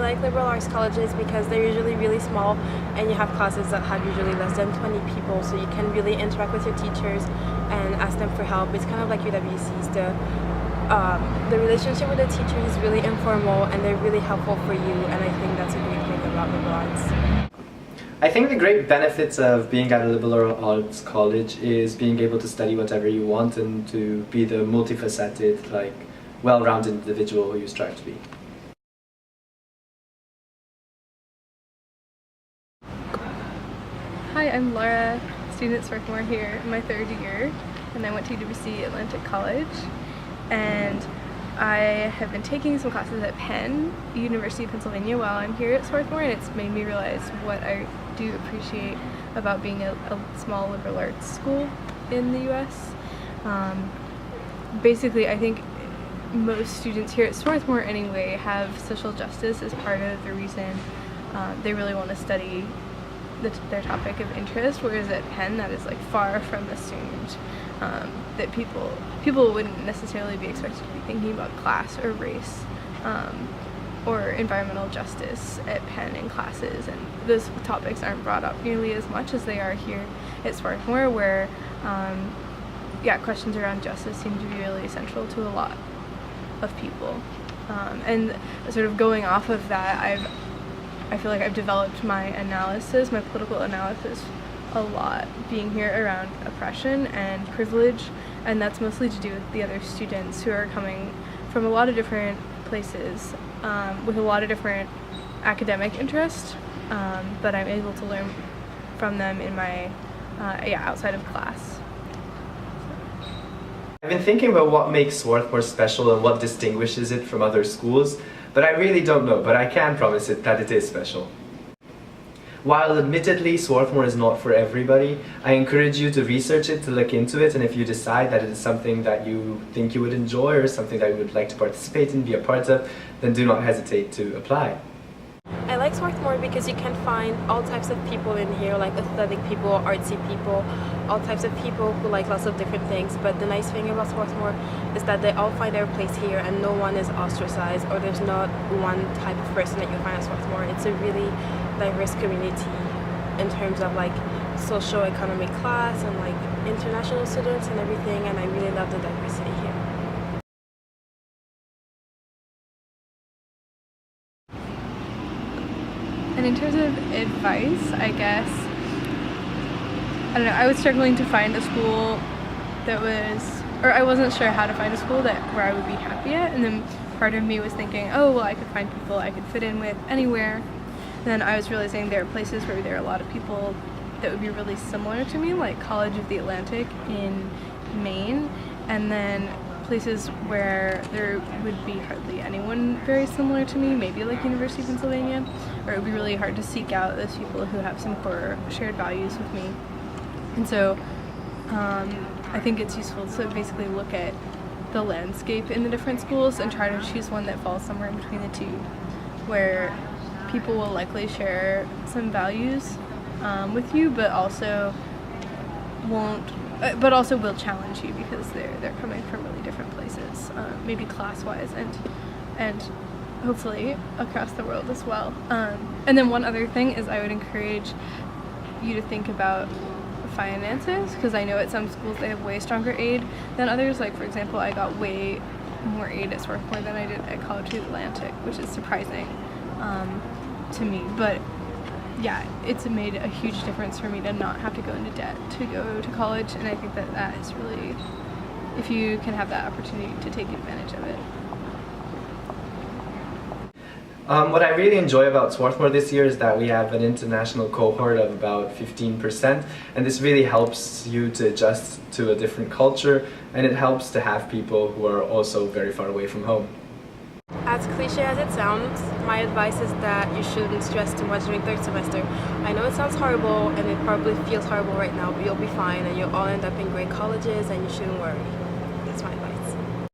like liberal arts colleges because they're usually really small and you have classes that have usually less than 20 people, so you can really interact with your teachers and ask them for help. It's kind of like UWC's. The relationship with the teachers is really informal and they're really helpful for you, and I think that's a great thing about liberal arts. I think the great benefits of being at a liberal arts college is being able to study whatever you want and to be the multifaceted, well-rounded individual who you strive to be. Hi, I'm Laura, student at Swarthmore here in my third year, and I went to UWC Atlantic College, and I have been taking some classes at Penn, University of Pennsylvania, while I'm here at Swarthmore, and it's made me realize what I do appreciate about being a small liberal arts school in the US. Basically, I think most students here at Swarthmore anyway have social justice as part of the reason they really want to study their topic of interest, whereas at Penn that is far from assumed. That people wouldn't necessarily be expected to be thinking about class or race or environmental justice at Penn in classes, and those topics aren't brought up nearly as much as they are here at Swarthmore, where questions around justice seem to be really central to a lot of people. And sort of going off of that, I feel like I've developed my political analysis a lot being here around oppression and privilege, and that's mostly to do with the other students who are coming from a lot of different places with a lot of different academic interests, but I'm able to learn from them in my outside of class. I've been thinking about what makes Swarthmore special and what distinguishes it from other schools, but I really don't know, but I can promise it that it is special. While admittedly Swarthmore is not for everybody, I encourage you to research it, to look into it, and if you decide that it is something that you think you would enjoy or something that you would like to participate in, be a part of, then do not hesitate to apply. I like Swarthmore because you can find all types of people in here, like athletic people, artsy people, all types of people who like lots of different things. But the nice thing about Swarthmore is that they all find their place here and no one is ostracized, or there's not one type of person that you find at Swarthmore. It's a really diverse community in terms of socio-economic class and international students and everything, and I really love the diversity here. And in terms of advice, I guess, I don't know, I was struggling to find a school I wasn't sure how to find a school where I would be happy at, and then part of me was thinking, oh, well, I could find people I could fit in with anywhere. And then I was realizing there are places where there are a lot of people that would be really similar to me, like College of the Atlantic in Maine, and then places where there would be hardly anyone very similar to me, maybe like University of Pennsylvania, where it would be really hard to seek out those people who have some core shared values with me. And so I think it's useful to basically look at the landscape in the different schools and try to choose one that falls somewhere in between the two, where people will likely share some values with you, but also will challenge you because they're coming from really different places, maybe class-wise and hopefully across the world as well. And then one other thing is I would encourage you to think about finances, because I know at some schools they have way stronger aid than others. Like, for example, I got way more aid at Swarthmore than I did at College of the Atlantic, which is surprising to me. But yeah, it's made a huge difference for me to not have to go into debt to go to college, and I think that is really, if you can have that opportunity, to take advantage of it. What I really enjoy about Swarthmore this year is that we have an international cohort of about 15%, and this really helps you to adjust to a different culture, and it helps to have people who are also very far away from home. As cliche as it sounds, my advice is that you shouldn't stress too much during third semester. I know it sounds horrible and it probably feels horrible right now, but you'll be fine and you'll all end up in great colleges and you shouldn't worry.